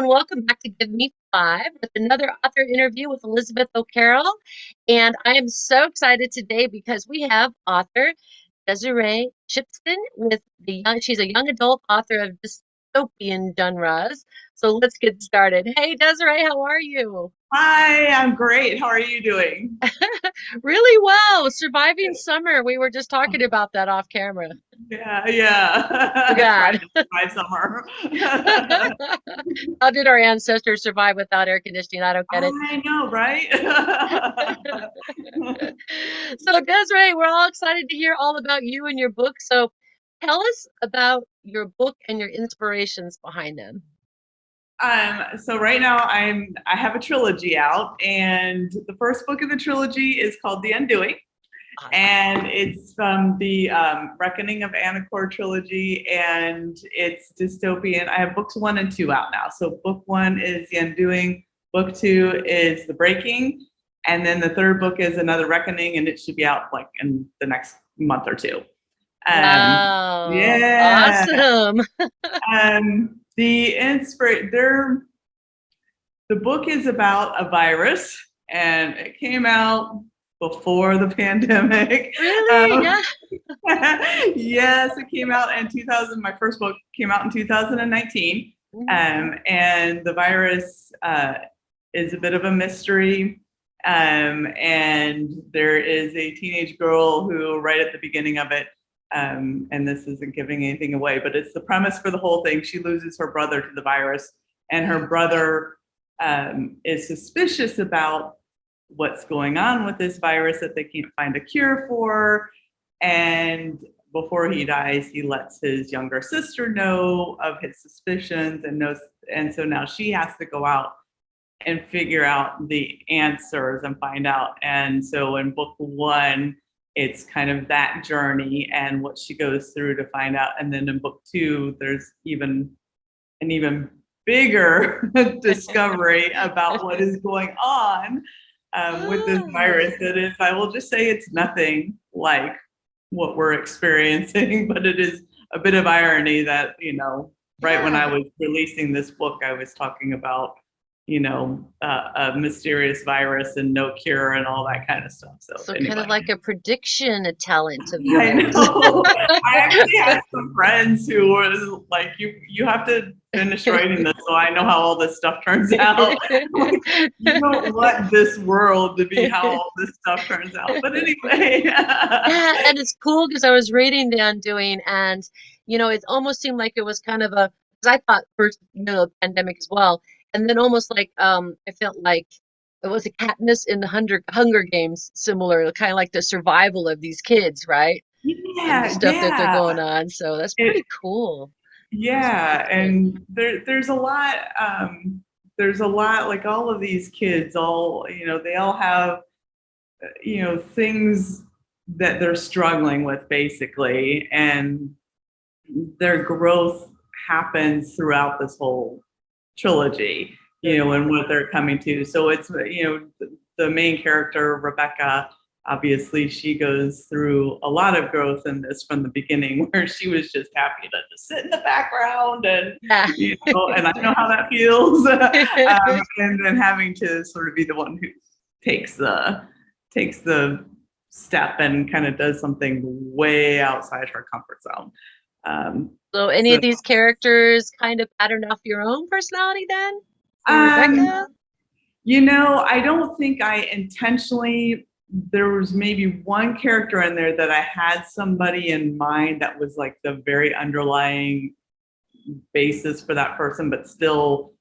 and welcome back to Give Me Five with another author interview with Elizabeth O'Carroll. And I am so excited today because we have author Desserae Shepston she's a young adult author of dystopian genres. So let's get started. Hey Desiree, how are you? Hi, I'm great. How are you doing? Really well. Surviving summer. We were just talking about that off camera. Yeah, yeah. God. Trying to survive summer. How did our ancestors survive without air conditioning? I don't get it. I know, right? So, Desiree, we're all excited to hear all about you and your book. So, tell us about your book and your inspirations behind them. So right now I have a trilogy out, and the first book of the trilogy is called The Undoing, Awesome. and it's from the Reckoning of Anacor trilogy, and it's dystopian. I have books 1 and 2 out now. So book 1 is The Undoing, book 2 is The Breaking, and then the third book is Another Reckoning, and it should be out like in the next month or two. Wow. Yeah. Awesome. The book is about a virus, and it came out before the pandemic. Really? Yeah. Yes, it came out in 2000. My first book came out in 2019. Mhm. And the virus is a bit of a mystery. And there is a teenage girl who, right at the beginning of it, and this isn't giving anything away, but it's the premise for the whole thing. She loses her brother to the virus, and her brother is suspicious about what's going on with this virus that they can't find a cure for. And before he dies, he lets his younger sister know of his suspicions and so now she has to go out and figure out the answers and find out. And so in book 1, it's kind of that journey and what she goes through to find out. And then in book 2, there's an even bigger discovery about what is going on with this virus. That is, I will just say it's nothing like what we're experiencing, but it is a bit of irony that, right when I Yeah. was releasing this book, I was talking about, a mysterious virus and no cure and all that kind of stuff. So So kind of anyway. like a prediction talent of I yours. know. I actually had some friends who was like, "You have to finish writing this, so I know how all this stuff turns out." Like, you don't want this world to be how all this stuff turns out. But anyway, Yeah, and it's cool because I was reading The Undoing, and it almost seemed like it was kind of a because I thought first, pandemic as well, and then almost like I felt like it was a Katniss in the Hunger Games, similar, kind of like the survival of these kids, right? And the yeah, stuff that they're yeah. going on. So that's It, pretty cool. That's yeah, pretty good. and there's a lot. There's a lot, like all of these kids. All they all have things that they're struggling with basically, and their growth happens throughout this whole trilogy, Good. and what they're coming to. So it's, the main character, Rebecca, obviously she goes through a lot of growth in this from the beginning, where she was just happy to just sit in the background and, Yeah. and I know how that feels. And then having to sort of be the one who takes the step and kind of does something way outside her comfort zone. So any So of these characters kind of pattern off your own personality then for um, Rebecca? I don't think I intentionally, there was maybe one character in there that I had somebody in mind that was like the very underlying basis for that person, but still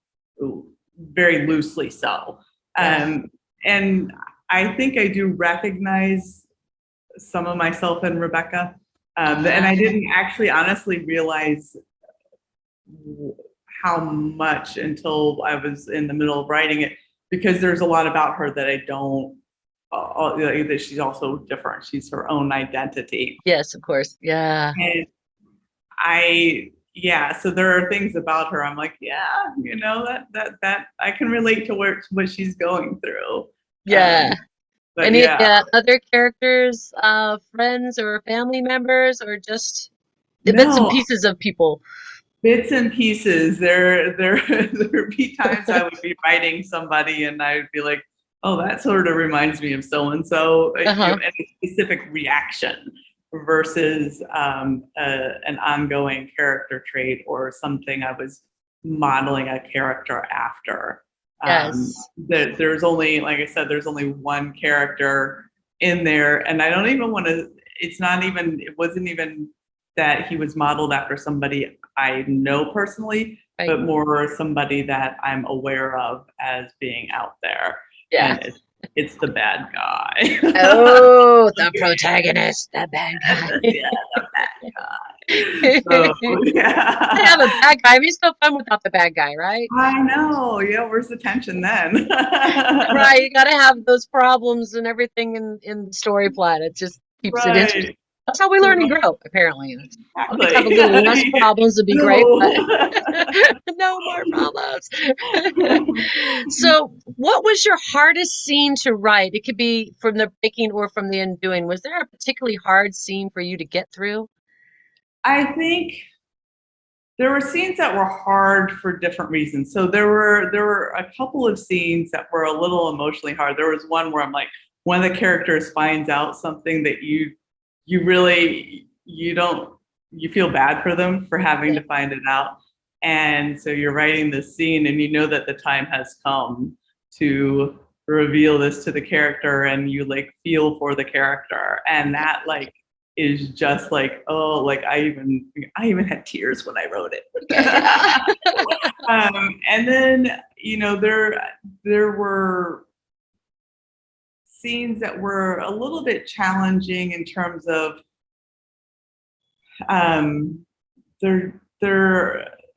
very loosely so. Yeah. And I think I do recognize some of myself in Rebecca. And I Uh-huh. didn't actually honestly realize how much until I was in the middle of writing it, because there's a lot about her that I don't, that she's also different. She's her own identity. Yes, of course. Yeah. And yeah, so there are things about her I'm like, yeah, that I can relate to what she's going through. Yeah. But Any yeah, other characters, friends or family members, or just the bits and no, pieces of people? bits and pieces. There'd be times I would be writing somebody and I would be like, oh, that sort of reminds me of so and so, Uh-huh. any specific reaction versus an ongoing character trait or something I was modeling a character after. Yes. There's only, like I said, there's only one character in there, and I don't even want to. It wasn't even that he was modeled after somebody I know personally, Right. but more somebody that I'm aware of as being out there. Yeah. And it's the bad guy. Oh, the protagonist, the bad guy. Yeah, the bad guy. So, yeah. I have a bad guy. It'd be so fun without the bad guy, right? I know. Yeah, where's the tension then? Right. You got to have those problems and everything in the story plot. It just keeps it interesting. Right. That's how we learn and grow, apparently. Always have a Exactly. little less problems would be great, but No. no more problems. So, what was your hardest scene to write? It could be from the breaking or from the undoing. Was there a particularly hard scene for you to get through? I think there were scenes that were hard for different reasons. So there were a couple of scenes that were a little emotionally hard. There was one where I'm like, one of the characters finds out something that you really you feel bad for them for having to find it out. And so you're writing this scene and you know that the time has come to reveal this to the character and you like feel for the character. And that like is just like, oh, like I even had tears when I wrote it. And then, there were scenes that were a little bit challenging in terms of there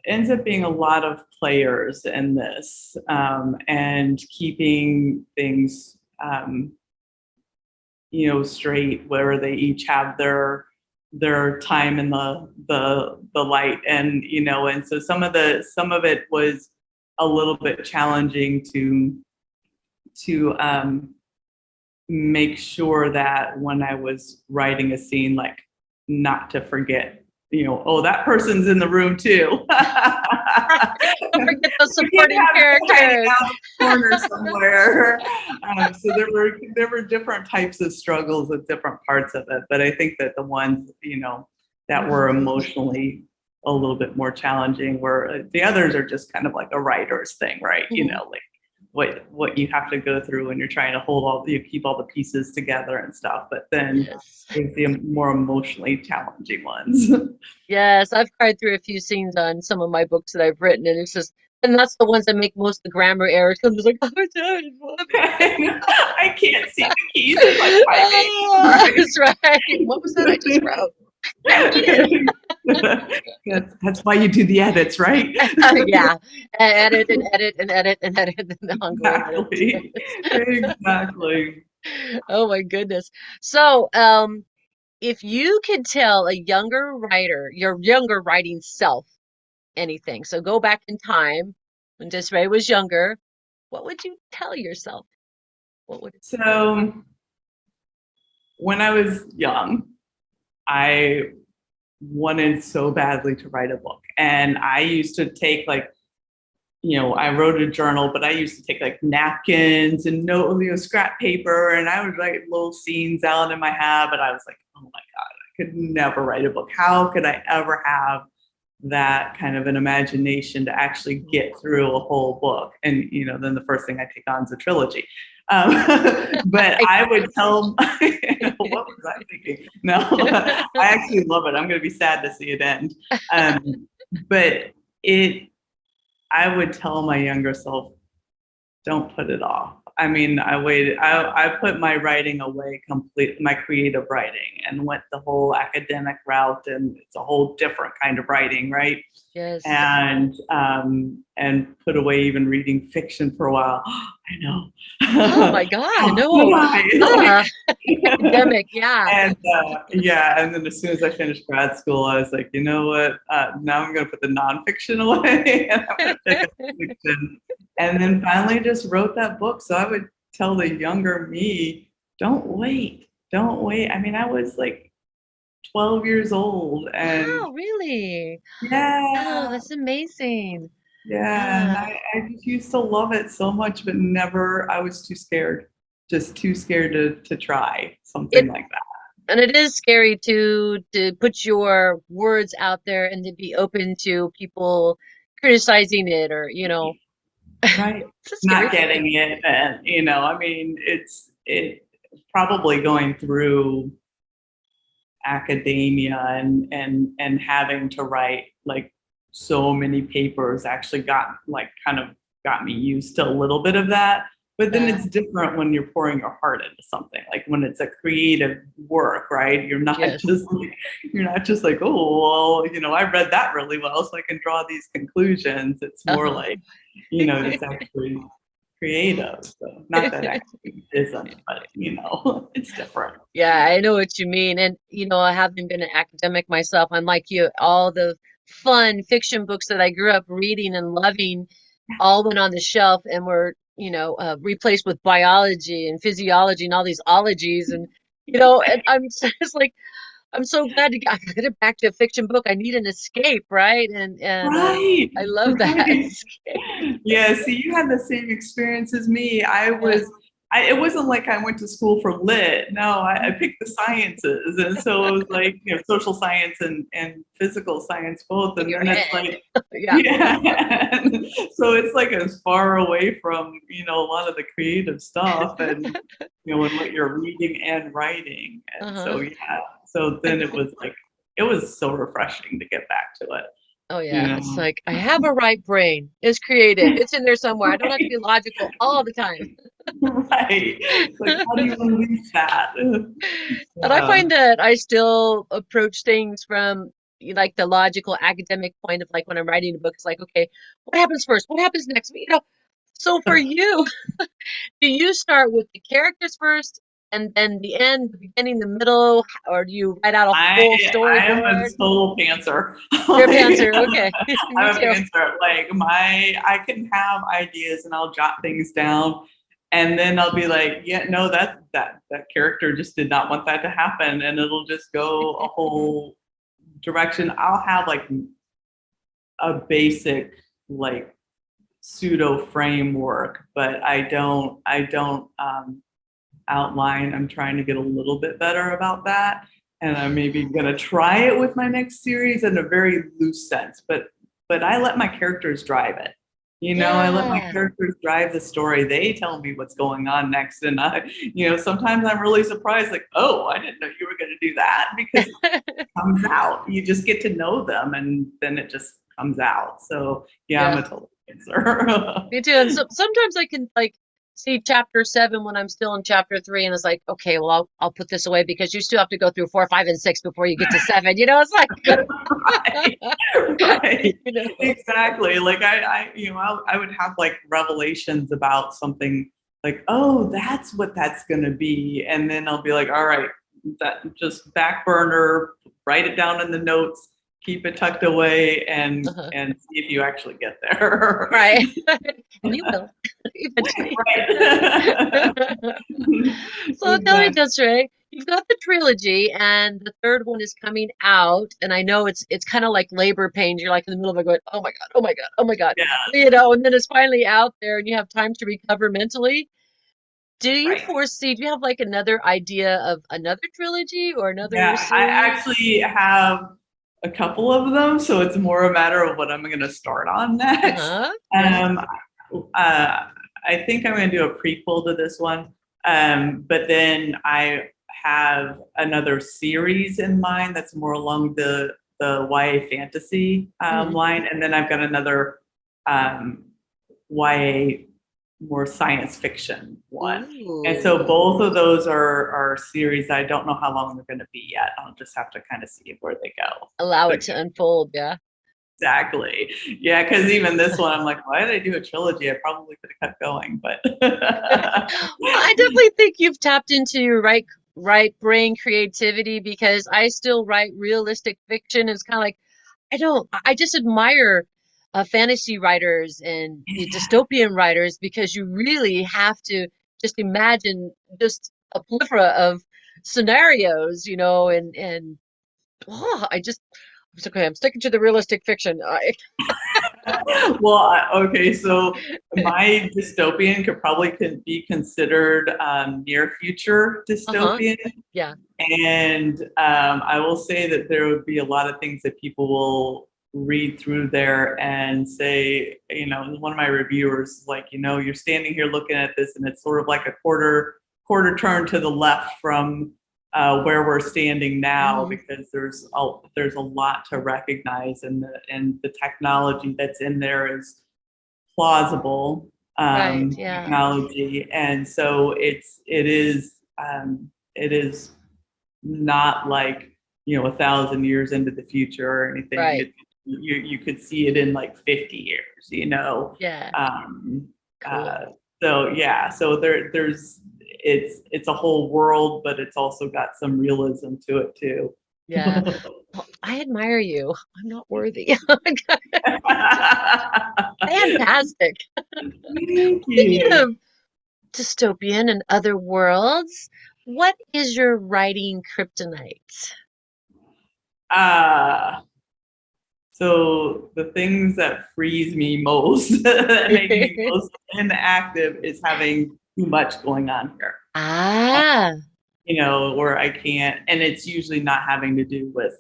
ends up being a lot of players in this, and keeping things straight, where they each have their time in the light, and so some of it was a little bit challenging to make sure that when I was writing a scene, like not to forget, oh, that person's in the room too. Don't forget the supporting characters. Out of the corner somewhere. So there were different types of struggles with different parts of it, but I think that the ones that were emotionally a little bit more challenging were the others are just kind of like a writer's thing, right? Like what you have to go through when you're trying to keep all the pieces together and stuff. But then there's the more emotionally challenging ones. Yes, I've cried through a few scenes on some of my books that I've written, and and that's the ones that make most of the grammar errors. I'm just like, oh, I can't see the keys in my typing. That's right. What was that I just wrote? That's why you do the edits, right? Yeah, edit and edit and edit and edit and ongoing. Exactly. Oh my goodness. So, if you could tell a younger writer, your younger writing self, anything, so go back in time when Desserae was younger, what would you tell yourself? What would it So when I was young, I wanted so badly to write a book. And I used to take I wrote a journal, but I used to take like napkins and scrap paper, and I would write little scenes out in my head. But I was like, oh my God, I could never write a book. How could I ever have that kind of an imagination to actually get through a whole book? And, then the first thing I take on is a trilogy. But I would tell, what was I thinking? No, I actually love it. I'm going to be sad to see it end. But I would tell my younger self, don't put it off. I mean, I waited. I put my writing away my creative writing, and went the whole academic route, and it's a whole different kind of writing, right? Yes. And put away even reading fiction for a while. I know. Oh my God, no. Academic, yeah. And and then as soon as I finished grad school, I was like, you know what? Now I'm going to put the nonfiction away, and I'm going to pick up fiction. And then finally just wrote that book. So I would tell the younger me, don't wait. I mean, I was like 12 years old. And Wow, really? Wow, yeah, that's amazing. yeah. And Yeah. I just used to love it so much, but never, I was too scared, just too scared to try something It like that. and it is scary to put your words out there and to be open to people criticizing it or, Right. it's a scary Not thing. getting it. And, I mean, it probably going through academia and having to write like so many papers actually got like kind of got me used to a little bit of that. But then Yeah. it's different when you're pouring your heart into something, like when it's a creative work, right? You're not Yes. just like oh well, I read that really well, so I can draw these conclusions. It's more Uh-huh. like, it's actually creative. So not that acting isn't, but it's different. Yeah, I know what you mean. And, having been an academic myself, I'm like you, all the fun fiction books that I grew up reading and loving all went on the shelf and were, replaced with biology and physiology and all these ologies. And I'm just like, I'm so glad to get it back to a fiction book. I need an escape, right? And Right, I love that right. escape. Yeah, see, you had the same experience as me. Yeah. It wasn't like I went to school for lit. No, I picked the sciences. And so it was like, social science and physical science both. In And your then it's head. like, Yeah. yeah. So it's like as far away from, a lot of the creative stuff and, and what you're reading and writing. And so, Uh-huh. yeah. So then it was like, it was so refreshing to get back to it, Oh you yeah, it's know. like I have a right brain. It's creative. It's in there somewhere. I don't have to be logical all the time. Right. Like, how do you release that? But I Yeah. find that I still approach things from like the logical academic point of like when I'm writing a book, it's like, okay, what happens first? What happens next? So for you, do you start with the characters first and then the end, the beginning, the middle, or do you write out a I full I am a storyboard? total pantser. You're a Like, pantser. Okay. Me I'm a too. pantser. Like I can have ideas and I'll jot things down, and then I'll be like, yeah, no, that character just did not want that to happen, and it'll just go a whole direction. I'll have like a basic like pseudo framework, but I don't outline. I'm trying to get a little bit better about that. And I'm maybe gonna try it with my next series in a very loose sense, but I let my characters drive it. I let my Yeah. characters drive the story. They tell me what's going on next. And sometimes I'm really surprised, like, oh, I didn't know you were gonna do that, because it comes out. You just get to know them and then it just comes out. So yeah, I'm Yeah. a total answer. Me too. And sometimes I can like see chapter 7 when I'm still in chapter 3, and it's like, okay, well, I'll put this away because you still have to go through 4, 5, and 6 before you get to 7. It's like, Right, right, you know. exactly. Like I would have like revelations about something, like, oh, that's what that's gonna be, and then I'll be like, all right, that just back burner, write it down in the notes, keep it tucked away, Uh-huh. and see if you actually get there. Right. And you will eventually. Right. So tell me, Exactly. Desiree, you've got the trilogy, and the third one is coming out, and I know it's kind of like labor pains. You're like in the middle of it, going, "Oh my God, oh my God, oh my God," Yeah. and then it's finally out there, and you have time to recover mentally. Right. Do you have like another idea of another trilogy or another Yeah, I series? actually have a couple of them, so it's more a matter of what I'm going to start on next. Uh-huh. Yes. Um, I think I'm going to do a prequel to this one, but then I have another series in mind that's more along the YA fantasy Mhm. line, and then I've got another um, YA more science fiction one. And so Ooh. both of those are series. I don't know how long they're going to be yet. I'll just have to kind of see where they go. Allow But it to unfold, yeah. exactly. Yeah, because even this one, I'm like, why did I do a trilogy? I probably could have kept going, but Well, I definitely think you've tapped into your right brain creativity because I still write realistic fiction. It's kind of like I just admire fantasy writers and dystopian writers because you really have to just imagine just a plethora of scenarios, and Oh, it's okay. I'm sticking to the realistic fiction. Well, okay, so my dystopian could be considered near future Uh-huh. dystopian. Yeah. And I will say that there would be a lot of things that people will read through there and say, one of my reviewers, like, you're standing here looking at this, and it's sort of like a quarter turn to the left from where we're standing now, Hmm. because there's a lot to recognize, and the technology that's in there is plausible Right. Yeah. technology, and so it is not like 1,000 years into the future or anything. Right. You could see it in like 50 years, Yeah. um, uh, Cool. so yeah, so there's it's a whole world, but it's also got some realism to it too. Yeah. Well, I admire you. I'm not worthy. Fantastic. Thank Speaking you. of dystopian and other worlds, what is your writing kryptonite? uh So the things that freeze me most, that make me most inactive, is having too much going on here. Ah. Where I can't, and it's usually not having to do with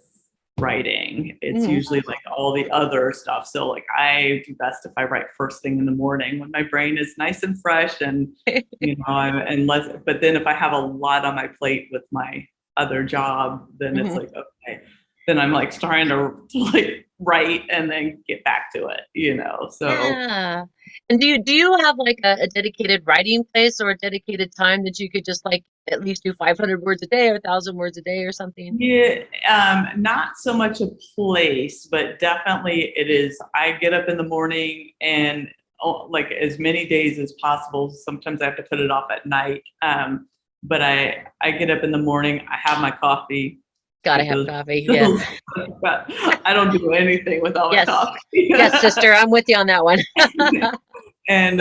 writing. It's Mhm. usually like all the other stuff. So like I do best if I write first thing in the morning when my brain is nice and fresh, and and less. But then if I have a lot on my plate with my other job, then it's Mhm. like, okay, then I'm like trying to like write and then get back to it. So Yeah. And do you have like a dedicated writing place or a dedicated time that you could just like at least do 500 words a day or 1,000 words a day or something? yeah, not so much a place, but definitely it is. I get up in the morning, and like as many days as possible. Sometimes I have to put it off at night. But I get up in the morning. I have my coffee, Gotta get have those. coffee. Yeah. those but I don't do anything without my Yes. coffee. Yes, sister. I'm with you on that one. And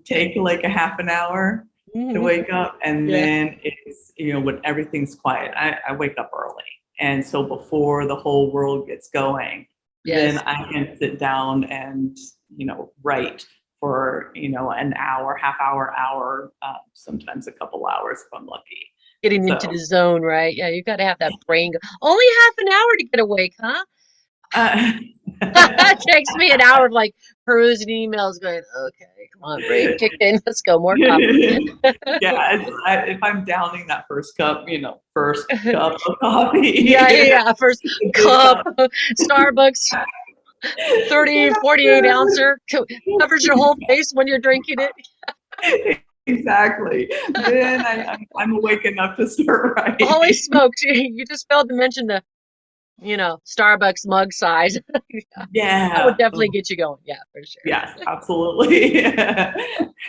take like a half an hour to Mhm. wake up, and Yeah. then it's when everything's quiet. I wake up early, and so before the whole world gets going, then Yes. I can sit down and write for an hour, half hour, sometimes a couple hours if I'm lucky. Getting into the So zone, right? Yeah, you gotta have that brain. Only half an hour to get awake, huh? uh, It takes me an hour of like perusing emails going, okay, come on, brain, kick in. Let's go, more coffee. yeah, if I'm downing that first cup of coffee, Yeah, yeah, yeah. First cup, Starbucks, 30, 48 ouncer, covers your whole face when you're drinking it. exactly. Then I'm awake enough to start Holy writing. smokes, you just failed to mention the, Starbucks mug size. That would Yeah. definitely get you going. Yeah, for sure. Yes, absolutely.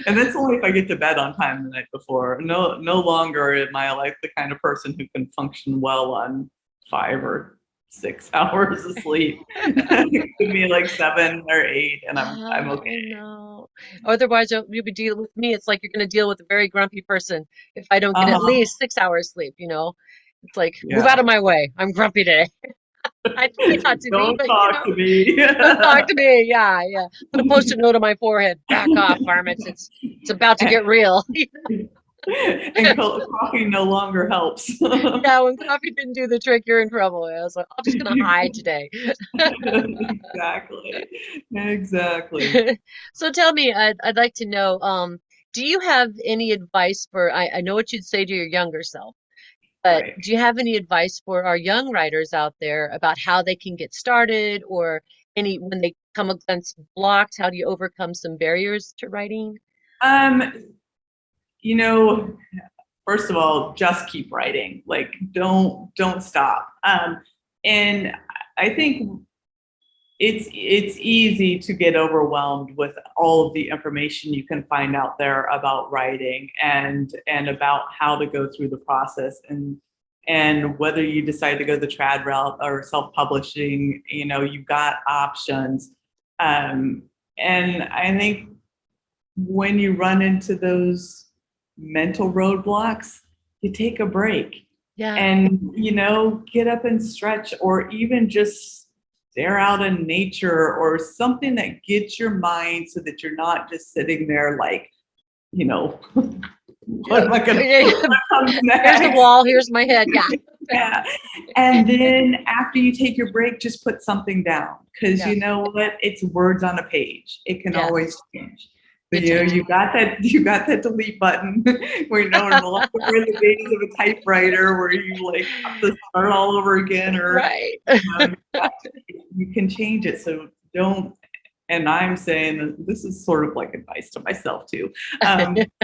And that's only if I get to bed on time the night before. No longer am I like the kind of person who can function well on 5 or 6 hours of sleep. Give me like 7 or 8, and I'm I okay. know. Otherwise, you'll be dealing with me. It's like you're going to deal with a very grumpy person if I don't get at Uh, least 6 hours sleep. It's like, move out yeah. of my way. I'm grumpy today. I try not to be, Don't but talk to me. don't talk to me. Yeah, yeah. Put a post-it note on my forehead. Back off, varmints. It's about to get real. And coffee no longer helps. Yeah, when coffee didn't do the trick, you're in trouble. I was like, I'm just gonna hide today. Exactly. Exactly. So tell me, I'd like to know, do you have any advice for, I know what you'd say to your younger self, but Right. do you have any advice for our young writers out there about how they can get started or when they come against blocks, how do you overcome some barriers to writing? Um, you know, First of all, just keep writing. Like don't stop. And I think it's easy to get overwhelmed with all of the information you can find out there about writing, and about how to go through the process, and whether you decide to go the trad route or self-publishing, you've got options. um, and I think when you run into those mental roadblocks, you take a break. Yeah. and, get up and stretch, or even just stare out in nature, or something that gets your mind so that you're not just sitting there like, what Yeah. am I going to, what comes Here's the next? wall. Here's my head. Yeah. Yeah. And then after you take your break, just put something down, because Yeah. you know what? It's words on a page. It can Yes. always change. But It changes. you got that delete button where no longer in the days of a typewriter where you like have to start all over again, or Right. um, you can change it. So don't. And I'm saying that this is sort of like advice to myself too.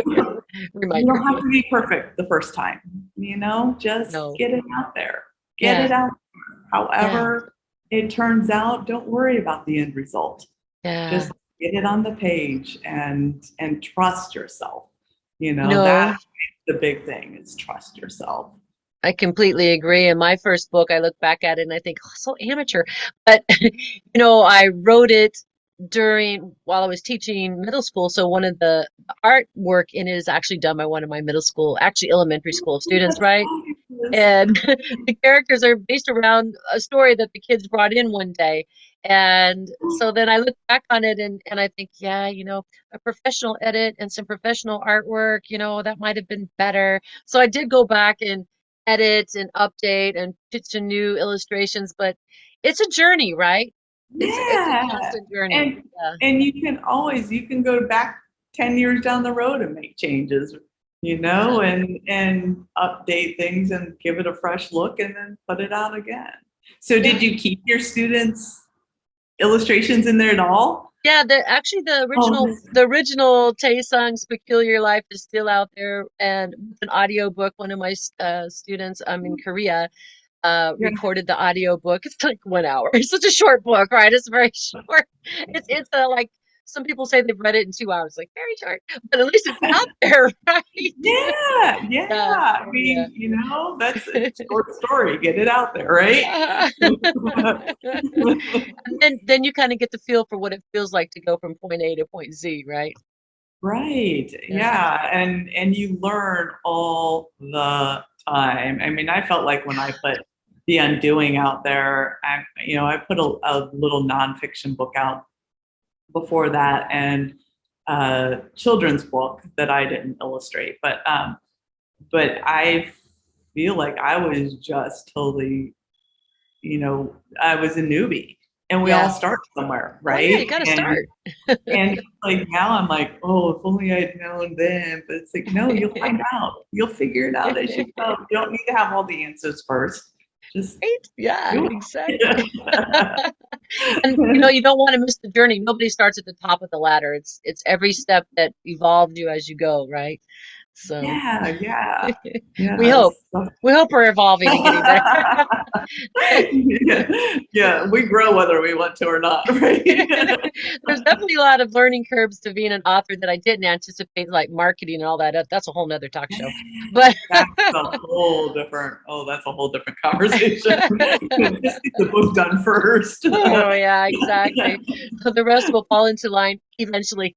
You Reminder. don't have to be perfect the first time, just No. get it out there. Get Yeah. it out. Yeah. However it turns out, don't worry about the end result. Yeah. Just get it on the page and trust yourself. No, That's the big thing, is trust yourself. I completely agree. In my first book, I look back at it and I think, oh, so amateur. But, I wrote it while I was teaching middle school. So one of the artwork in it is actually done by one of my middle school, actually elementary school students, That's right? fabulous. And the characters are based around a story that the kids brought in one day. And so then I look back on it and I think, yeah, a professional edit and some professional artwork, that might have been better. So I did go back and edit and update and put some new illustrations, but it's a journey, right? It's a Yeah. constant journey. And Yeah. and you can go back 10 years down the road and make changes, Yeah. and update things and give it a fresh look and then put it out again. So Yeah. did you keep your students' illustrations in there at all? Yeah, actually Oh, the original Tae-sung's Peculiar Life is still out there, and with an audio book. One of my students, in Korea, yeah. recorded the audio book. It's like 1 hour. It's such a short book, right? It's very short. It's like some people say they've read it in 2 hours, like very short, but at least it's out there, right? Yeah, Yeah, yeah. I yeah. mean, that's a short story. Get it out there, right? And then you kind of get the feel for what it feels like to go from point A to point Z, right? Right. Yeah. Yeah. And you learn all the time. I mean, I felt like when I put The Undoing out there, I put a little nonfiction book out before that, and a children's book that I didn't illustrate. But I feel like I was just totally, I was a newbie, and we all Yeah. start somewhere, Oh yeah, you right? got to And start. and like now I'm like, oh, if only I'd known then. But it's like, no, you'll find out. You'll figure it out as you go. You don't need to have all the answers first. Just Right? Yeah, do exactly. it. And you don't want to miss the journey. Nobody starts at the top of the ladder. It's every step that evolves you as you go, right? So Yeah, yeah. we hope. Yes. We hope we're evolving and getting better. Yeah, yeah, we grow whether we want to or not, right? There's definitely a lot of learning curves to being an author that I didn't anticipate, like marketing and all that. That's a whole nother talk show. But That's a whole different conversation. Just get the book done first. oh yeah, exactly. The rest will fall into line eventually.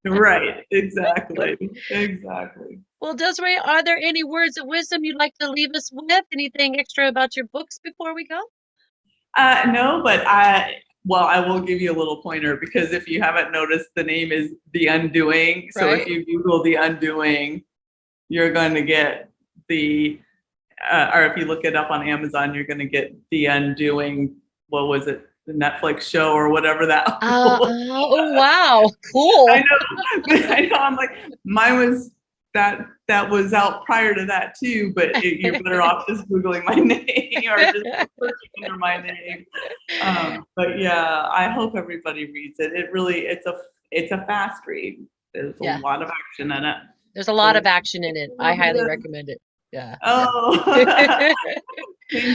Right, exactly, exactly. Well, Desiree, are there any words of wisdom you'd like to leave us with? Anything extra about your books before we go? No, but I will give you a little pointer, because if you haven't noticed, the name is The Undoing. So if Right? you Google The Undoing, you're going to get or if you look it up on Amazon, you're going to get The Undoing. What was it? The Netflix show or whatever that was. Oh, wow. I Cool. know, I know. I'm like, mine was that was out prior to that too, but you're better off just Googling my name or just searching under my name. But yeah, I hope everybody reads it. It's a fast read. There's a Yeah, lot of action in it. there's a lot So of action in it. I highly recommend it. Yeah, yeah. oh, thank I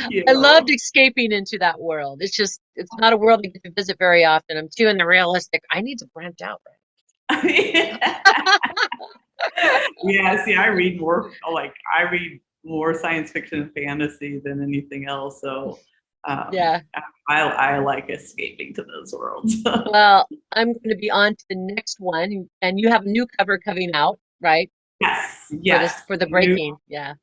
you. loved escaping into that world. It's not a world I get to visit very often. I'm too in the realistic. I need to branch out, Yeah, see, I read more science fiction and fantasy than anything else. So Yeah. I like escaping to those worlds. Well, I'm going to be on to the next one, and you have a new cover coming out, right? Yes, For this yes. for the New breaking. Yeah.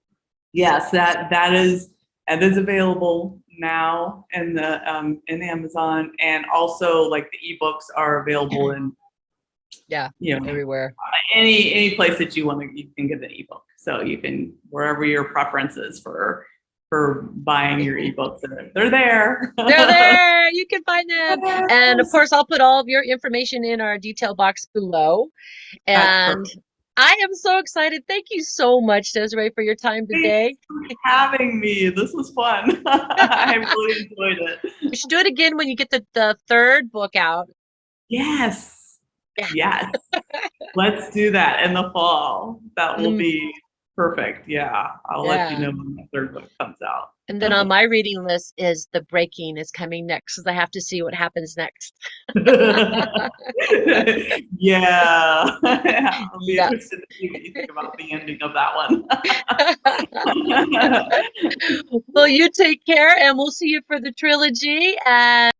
Yes, that is available now in Amazon, and also like the ebooks are available in Yeah, you know everywhere. any place that you want to, you can get an ebook. So you can, wherever your preference is for buying your ebooks, they're there. They're there. You can find them. And of Yes, course, I'll put all of your information in our detail box below. that's And perfect. I am so excited. Thank you so much, Desiree, for your time Thanks today. for having me. This was fun. I really enjoyed it. We should do it again when you get the third book out. Yes, Yeah. yes. Let's do that in the fall. That will Mm, be perfect. Yeah, I'll let you yeah. know when the third book comes out. And then on my reading list is The Breaking is coming next because I have to see what happens next. Yeah, I'll be Yeah. interested to see what you think about the ending of that one. Well, you take care and we'll see you for the trilogy. And